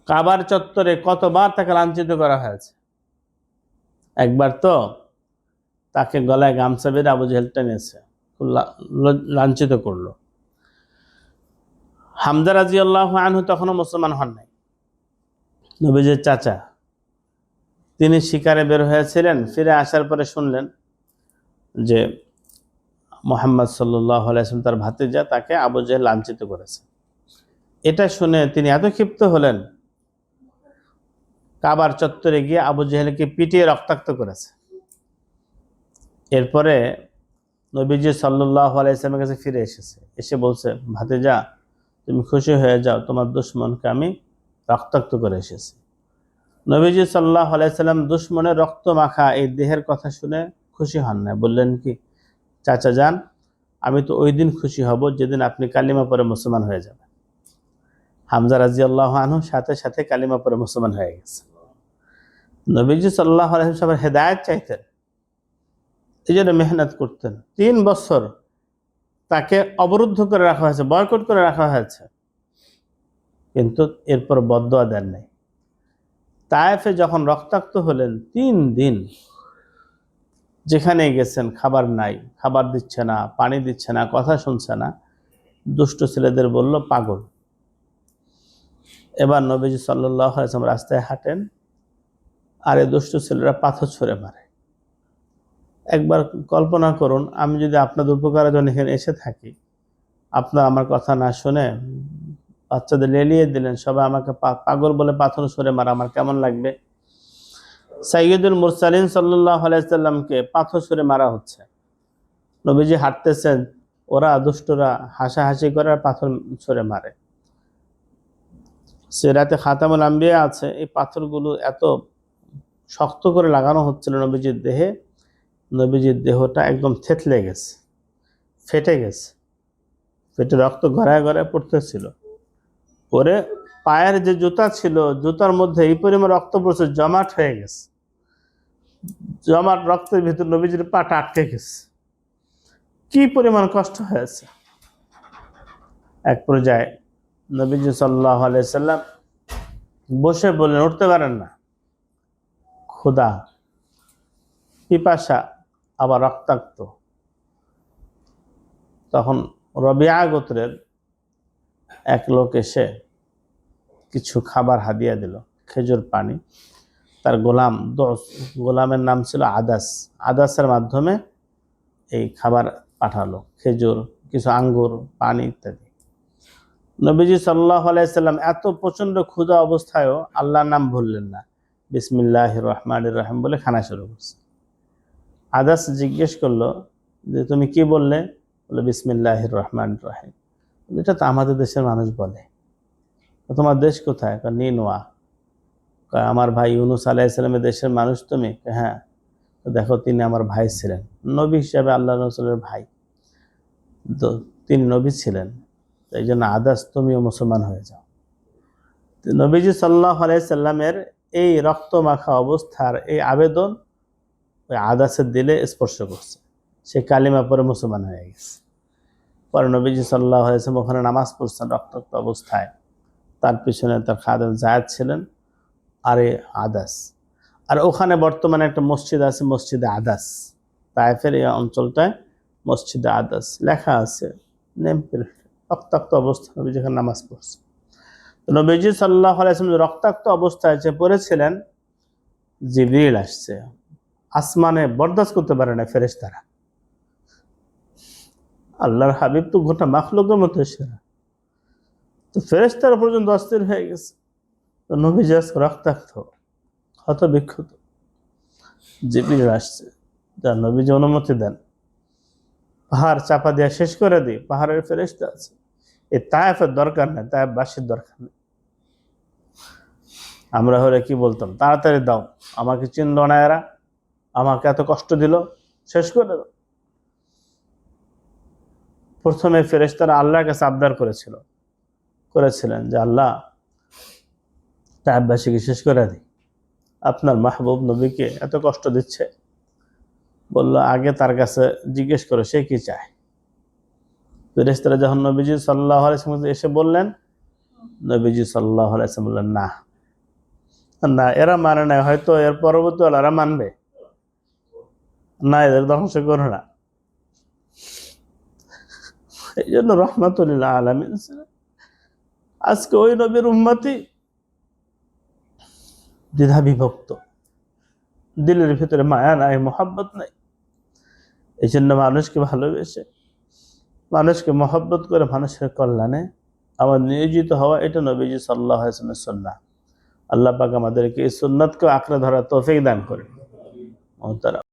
কাবার চত্বরে কতবার তাকে লাঞ্ছিত করা হয়েছে। একবার তো তাকে গলায় গামছা বেঁধে আবু জেহেল টেনেছে, লাঞ্ছিত করলো। হামজা রাদিয়াল্লাহু আনহু তখনও মুসলমান হন নাই, নবীজির চাচা। তিনি শিকারে বের হয়েছিলেন, ফিরে আসার পরে শুনলেন যে মুহাম্মদ সাল্লাল্লাহু আলাইহি ওয়াসাল্লাম তার ভাতিজা তাকে আবু জেহেল লাঞ্ছিত করেছে। এটা শুনে তিনি এত ক্ষিপ্ত হলেন, কাবার চত্বরে গিয়ে আবু জেহেলকে পিটিয়ে রক্তাক্ত করেছে। এরপরে নবীজি সাল্লাল্লাহু আলাইহি ওয়াসাল্লামের কাছে ফিরে এসেছে, এসে বলছে, ভাতিজা তুমি খুশি হয়ে যাও, তোমার দুশমনকে আমি রক্তাক্ত করে এসেছি। নবীজি সাল্লাল্লাহু আলাইহি ওয়াসাল্লাম দুশমনের রক্ত মাখা এই দেহের কথা শুনে খুশি হন না। বললেন কি, চাচা যান, আমি তো ওই দিন খুশি হব যেদিন আপনি কালিমা পড়ে মুসলমান হয়ে যাবেন। হামজা রাদিয়াল্লাহু আনহু সাথে সাথে কালিমা পড়ে মুসলমান হয়ে গেছে। নবীজি সাল্লাল্লাহু আলাইহি ওয়াসাল্লাম হেদায়েত চাইতেন, এই জন্য মেহনত করতেন। 3 বছর তাকে অবরুদ্ধ করে রাখা হয়েছে, বয়কট করে রাখা হয়েছে, কিন্তু এরপর বদদোয়া দেন নাই। তায়েফে যখন রক্তাক্ত হলেন, 3 দিন যেখানে গেছেন খাবার নাই, খাবার দিচ্ছে না, পানি দিচ্ছে না, কথা শুনছে না। দুষ্ট ছেলেদের বলল পাগল। এবার নবীজি সাল্লাল্লাহু আলাইহি ওয়াসাল্লাম রাস্তায় হাঁটেন, আর এই দুষ্ট ছেলেরা পাথর ছুঁড়ে মারে। একবার কল্পনা করুন, আমি যদি আপনাদের উপকারের জন্য এখানে এসে থাকি, আপনার আমার কথা না শুনে বাচ্চাদের লেলিয়ে দিলেন, সবাই আমাকে পাগল বলে পাথর ছুঁড়ে মারা, আমার কেমন লাগবে? সাইয়্যিদুল মুরসালিন সাল্লাল্লাহু আলাইহি ওয়াসাল্লামকে পাথর ছুঁড়ে মারা হচ্ছে, নবীজি হাঁটতেছেন, ওরা দুষ্টরা হাসাহাসি করে আর পাথর ছুঁড়ে মারে। সিরাতে খাতামুল আম্বিয়া আছে, এই পাথরগুলো এত শক্ত করে লাগানো হচ্ছিল নবীজির দেহে, নবীজির দেহটা একদম থেতলে গেছে, ফেটে গেছে, ফেটে রক্ত গড়ায় গড়ায় পড়তেছিল। পরে পায়ের যে জুতা ছিল, জুতার মধ্যে এই পরিমাণ রক্ত পড়ছে, জমাট হয়ে গেছে, জমাট রক্তের ভিতর নবীজির পাটা আটকে গেছে। কি পরিমাণ কষ্ট হয়েছে। এক পর্যায়ে নবীজি সাল্লাল্লাহু আলাইহি ওয়াসাল্লাম বসে বললেন, উঠতে পারেন না, ক্ষুধা, পিপাসা, আবার রক্তাক্ত। তখন রবিয়া গোত্রের এক লোক এসে কিছু খাবার হাদিয়া দিল, খেজুর পানি। তার গোলামের নাম ছিল আদাস। আদাসের মাধ্যমে এই খাবার পাঠালো, খেজুর, কিছু আঙ্গুর, পানি ইত্যাদি। নবীজি সাল্লাল্লাহু আলাইহি ওয়াসাল্লাম এত প্রচন্ড ক্ষুধা অবস্থায়ও আল্লাহর নাম ভুললেন না, বিসমিল্লাহির রহমানির রহিম বলে খানা শুরু করছে। আদাস জিজ্ঞেস করলো যে তুমি কি বললে? বলে বিসমিল্লাহির রহমানির রহিম। এটা তো আমাদের দেশের মানুষ বলে। তোমার দেশ কোথায়? নিনওয়া। আমার ভাই ইউনুস আলাইহিস সালামের দেশের মানুষ তুমি? হ্যাঁ। দেখো, তিনি আমার ভাই ছিলেন, নবী হিসাবে আল্লাহ রাসূলের ভাই, তো তিনি নবী ছিলেন, এই জন্য আদাস তুমিও মুসলমান হয়ে যাও। নবীজি সাল্লাল্লাহু আলাইহি সাল্লামের এই রক্ত মাখা অবস্থার এই আবেদন ওই আদাসের দিলে স্পর্শ করছে, সে কালিমা পরে মুসলমান হয়ে গেছে। পরে নবীজি সাল্লাল্লাহু আলাইহি সাল্লাম ওখানে নামাজ পড়ছেন রক্তাক্ত অবস্থায়, তার পিছনে তার খাদেম যায়েদ ছিলেন, আর এই আদাস। আর ওখানে বর্তমানে একটা মসজিদ আছে, মসজিদে আদাস। তায়েফের এই অঞ্চলটায় মসজিদে আদাস লেখা আছে, নেম প্লেট। রক্তাক্ত অবস্থা নবী যেখানে নামাজ পড়ছে। তো নবীজি সাল্লাল্লাহু আলাইহি ওয়াসাল্লাম রক্তাক্ত অবস্থায় যে পড়েছিলেন, জিবরিল আসছে, আসমানে বরদাস্ত করতে পারে না ফেরেশতারা। আল্লাহর হাবিব তো গোটা মাখলুকের মধ্যে সেরা, তো ফেরেশতারা পর্যন্ত অস্থির হয়ে গেছে। তো নবীজি রক্তাক্ত, ক্ষত বিক্ষত। জিবরিল আসছে, যা নবীজি অনুমতি দেন, পাহাড় চাপা দিয়া শেষ করে দিই, পাহাড়ের ফেরেশতা আছে। এই তায়েফের দরকার নেই, তায়েফবাসীর দরকার নেই। আমরা হলে কি বলতাম, তাড়াতাড়ি দাও, আমাকে চিনল না এরা, আমাকে এত কষ্ট দিল, শেষ করে দাও। প্রথমে ফেরেশতারা আল্লাহর কাছে আবদার করেছিলেন যে আল্লাহ, তায়েফবাসীকে শেষ করে দিই, আপনার মাহবুব নবীকে এত কষ্ট দিচ্ছে। বলল, আগে তার কাছে জিজ্ঞেস করো সে কি চায়। ফেরেশতারা যখন নবীজি সাল্লাল্লাহু আলাইহি ওয়াসাল্লাম এসে বললেন, নবীজি সাল্লাল্লাহু আলাইহি ওয়াসাল্লাম বললেন, না, না, এরা মানে না, হয়তো এর পরবর্তী ওরা মানবে না, এদের ধ্বংস করো না। এই জন্য রহমাতুল্লিল আলামিন আজকে ওই নবীর উম্মতি দ্বিধা বিভক্ত, দিলের ভিতরে মায়া নাই, মোহাব্বত নাই। এই জন্য মানুষকে ভালোবেসে, মানুষকে মহব্বত করে মানুষের কল্যাণে আমার নিয়োজিত হওয়া, এটা নবীজি সাল্লাল্লাহু আলাইহি ওয়াসাল্লামের সুন্নাহ। আল্লাহ পাক আমাদেরকে এই সুন্নাতকে আঁকড়ে ধরার তৌফিক দান করেন।